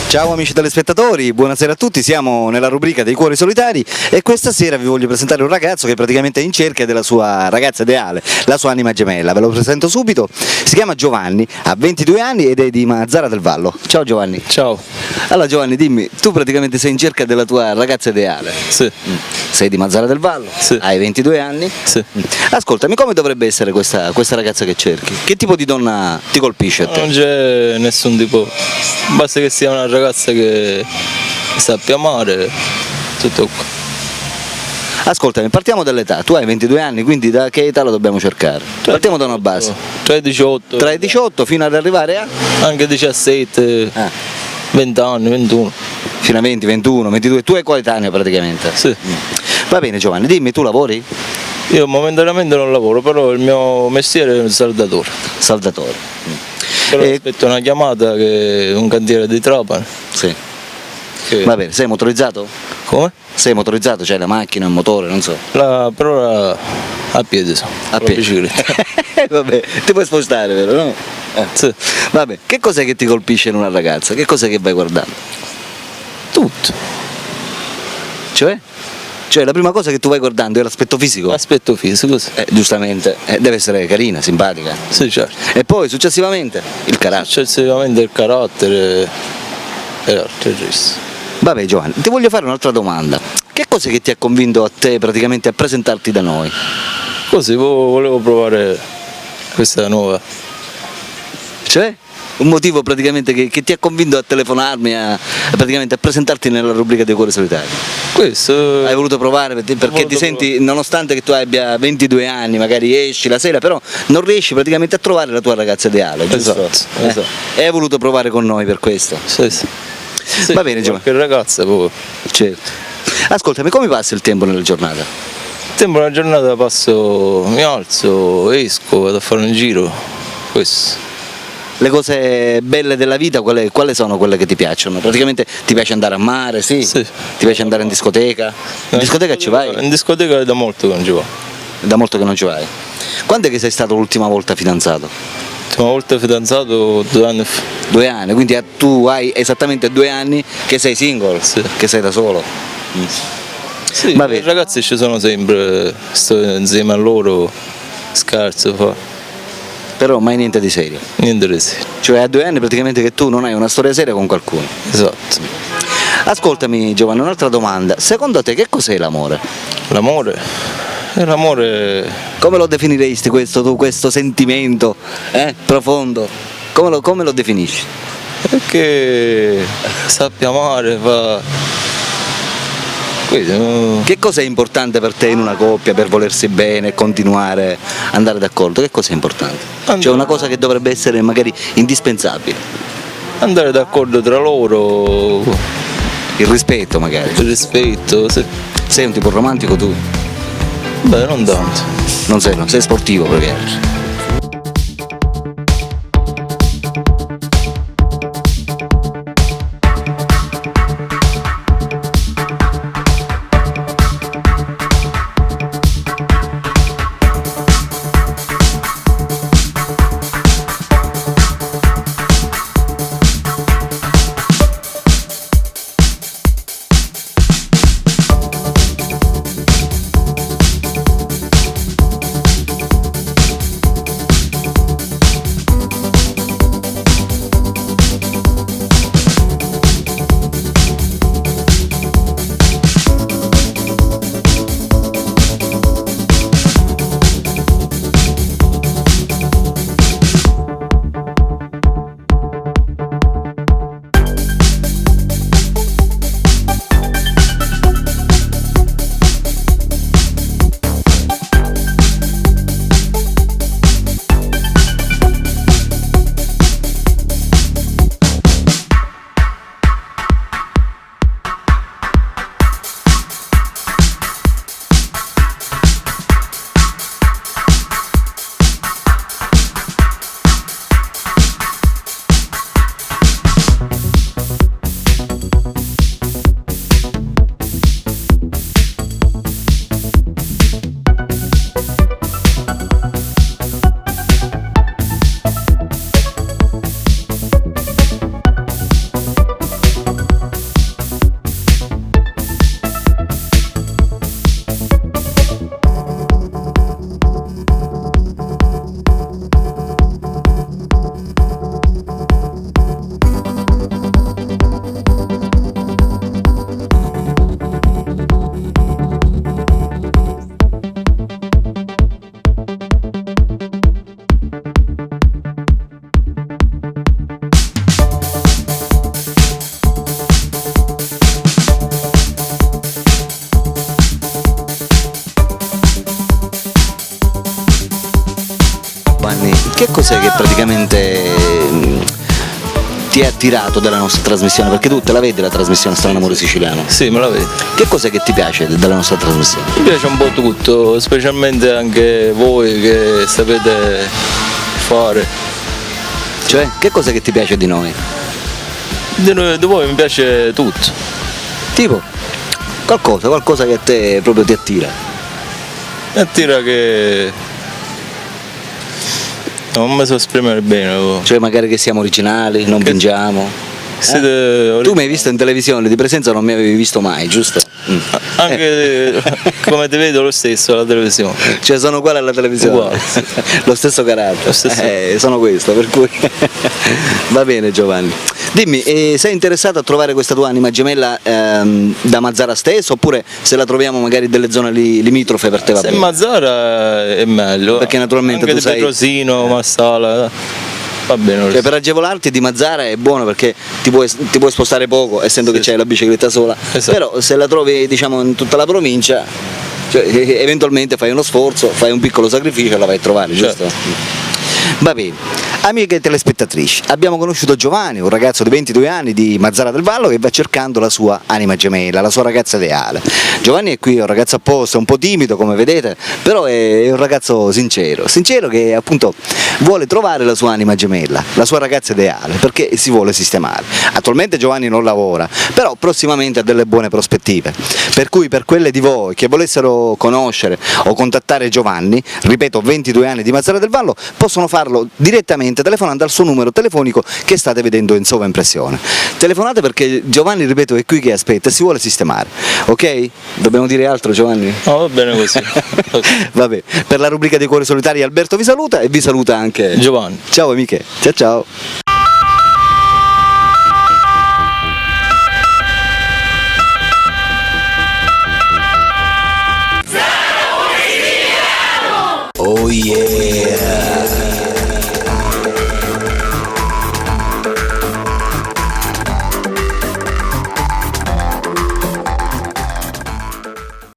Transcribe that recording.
Ciao amici telespettatori, buonasera a tutti, siamo nella rubrica dei cuori solitari e questa sera vi voglio presentare un ragazzo che praticamente è in cerca della sua ragazza ideale, la sua anima gemella. Ve lo presento subito, si chiama Giovanni, ha 22 anni ed è di Mazara del Vallo. Ciao Giovanni. Ciao. Allora Giovanni, dimmi, tu praticamente sei in cerca della tua ragazza ideale? Sì. Sei di Mazara del Vallo? Sì. Hai 22 anni? Sì. Ascoltami, come dovrebbe essere questa ragazza che cerchi? Che tipo di donna ti colpisce a te? Non c'è nessun tipo, basta che sia una ragazza che sappia amare, tutto qua. Ascoltami, partiamo dall'età, tu hai 22 anni, quindi da che età la dobbiamo cercare? Partiamo da una base. Tra i 18, Tra i 18 fino ad arrivare a? anche 17, 20 anni, 21. Fino a 20, 21, 22, tu hai coetaneo praticamente. Sì. Va bene Giovanni, dimmi, tu lavori? Io momentaneamente non lavoro, però il mio mestiere è il saldatore. Saldatore. Però aspetto una chiamata che è un cantiere di Trapani. Sì. Che... Va bene, sei motorizzato? Come? Sei motorizzato, c'hai la macchina, il motore, non so. Per ora a piedi sono. A piedi. Vabbè, ti puoi spostare, vero? No? Sì. Vabbè, che cos'è che ti colpisce in una ragazza? Che cos'è che vai guardando? Tutto. Cioè? Cioè la prima cosa che tu vai guardando è l'aspetto fisico? Aspetto fisico, sì. Giustamente, deve essere carina, simpatica. Sì, certo. E poi successivamente il carattere. Successivamente il carattere e altro il resto. Vabbè Giovanni, ti voglio fare un'altra domanda. Che cos'è che ti ha convinto a te praticamente a presentarti da noi? Così volevo provare questa nuova. Cioè? Un motivo praticamente che ti ha convinto a telefonarmi, praticamente a presentarti nella rubrica dei cuori solitari? Questo Hai voluto provare perché ti senti, nonostante che tu abbia 22 anni, magari esci la sera, però non riesci praticamente a trovare la tua ragazza ideale, giusto? Esatto. E hai voluto provare con noi per questo? Sì, sì. Sì, Va bene Giovanni. Che ragazza poi. Certo. Ascoltami, come passa il tempo nella giornata? Il tempo nella giornata passo, mi alzo, esco, vado a fare un giro. Questo. Le cose belle della vita, quali sono quelle che ti piacciono? Praticamente ti piace andare a mare, sì? Sì. Ti piace andare in discoteca? In discoteca ci vai? In discoteca è da molto che non ci vado. Da molto che non ci vai. Quando è che sei stato l'ultima volta fidanzato? L'ultima volta fidanzato 2 anni fa. 2 anni, quindi tu hai esattamente 2 anni che sei single, Sì. che sei da solo. Sì, Va i bene. ragazzi ci sono sempre, sto insieme a loro, scherzo, fa. Però mai niente di serio. Niente di serio. Cioè a 2 anni praticamente che tu non hai una storia seria con qualcuno. Esatto. Ascoltami Giovanni, un'altra domanda. Secondo te che cos'è l'amore? L'amore? L'amore Come lo definiresti questo sentimento profondo? Come lo definisci? è che sappia amare, fa. Questo, Che cosa è importante per te in una coppia per volersi bene e continuare ad andare d'accordo? Che cosa è importante? Cioè una cosa che dovrebbe essere magari indispensabile. andare d'accordo tra loro, Il rispetto magari. il rispetto, Sei un tipo romantico tu? beh non tanto. Non sei sportivo perché. che cos'è che praticamente ti ha attirato della nostra trasmissione? Perché tu te la vedi la trasmissione Strano Amore Siciliano? Sì, me la vedo. Che cos'è che ti piace della nostra trasmissione? Mi piace un po' tutto, specialmente anche voi che sapete fare. Cioè, che cos'è che ti piace di noi? Di voi mi piace tutto. Tipo, qualcosa che a te proprio ti attira. Mi attira che non mi so esprimere bene. Cioè magari che siamo originali, non vingiamo. Tu mi hai visto in televisione, di presenza non mi avevi visto mai, giusto? Anche come ti vedo lo stesso alla televisione. Cioè sono uguale alla televisione. Uguale, sì. Lo stesso carattere. Lo stesso. Sono questo, per cui va bene Giovanni. Dimmi, sei interessato a trovare questa tua anima gemella da Mazara stesso, oppure se la troviamo magari delle zone limitrofe per te va Se bene? Mazzara è meglio. Perché naturalmente anche tu di sai- Petrosino, Massala, va bene. Cioè, per agevolarti di Mazara è buono perché ti puoi spostare poco, essendo che c'hai la bicicletta sola. Esatto. Però se la trovi diciamo in tutta la provincia, cioè, eventualmente fai uno sforzo, fai un piccolo sacrificio e la vai a trovare, Certo. giusto? Va bene. Amiche telespettatrici, abbiamo conosciuto Giovanni, un ragazzo di 22 anni di Mazara del Vallo che va cercando la sua anima gemella, la sua ragazza ideale. Giovanni è qui, è un ragazzo apposta, un po' timido come vedete, però è un ragazzo sincero che appunto vuole trovare la sua anima gemella, la sua ragazza ideale, perché si vuole sistemare. Attualmente Giovanni non lavora, però prossimamente ha delle buone prospettive, per cui per quelle di voi che volessero conoscere o contattare Giovanni, ripeto 22 anni di Mazara del Vallo, possono farlo direttamente telefonando al suo numero telefonico che state vedendo in sovraimpressione. Telefonate perché Giovanni, ripeto, è qui che aspetta e si vuole sistemare, ok? Dobbiamo dire altro Giovanni? No, va bene così. Vabbè, per la rubrica dei cuori solitari Alberto vi saluta e vi saluta anche Giovanni. Ciao amiche, ciao ciao.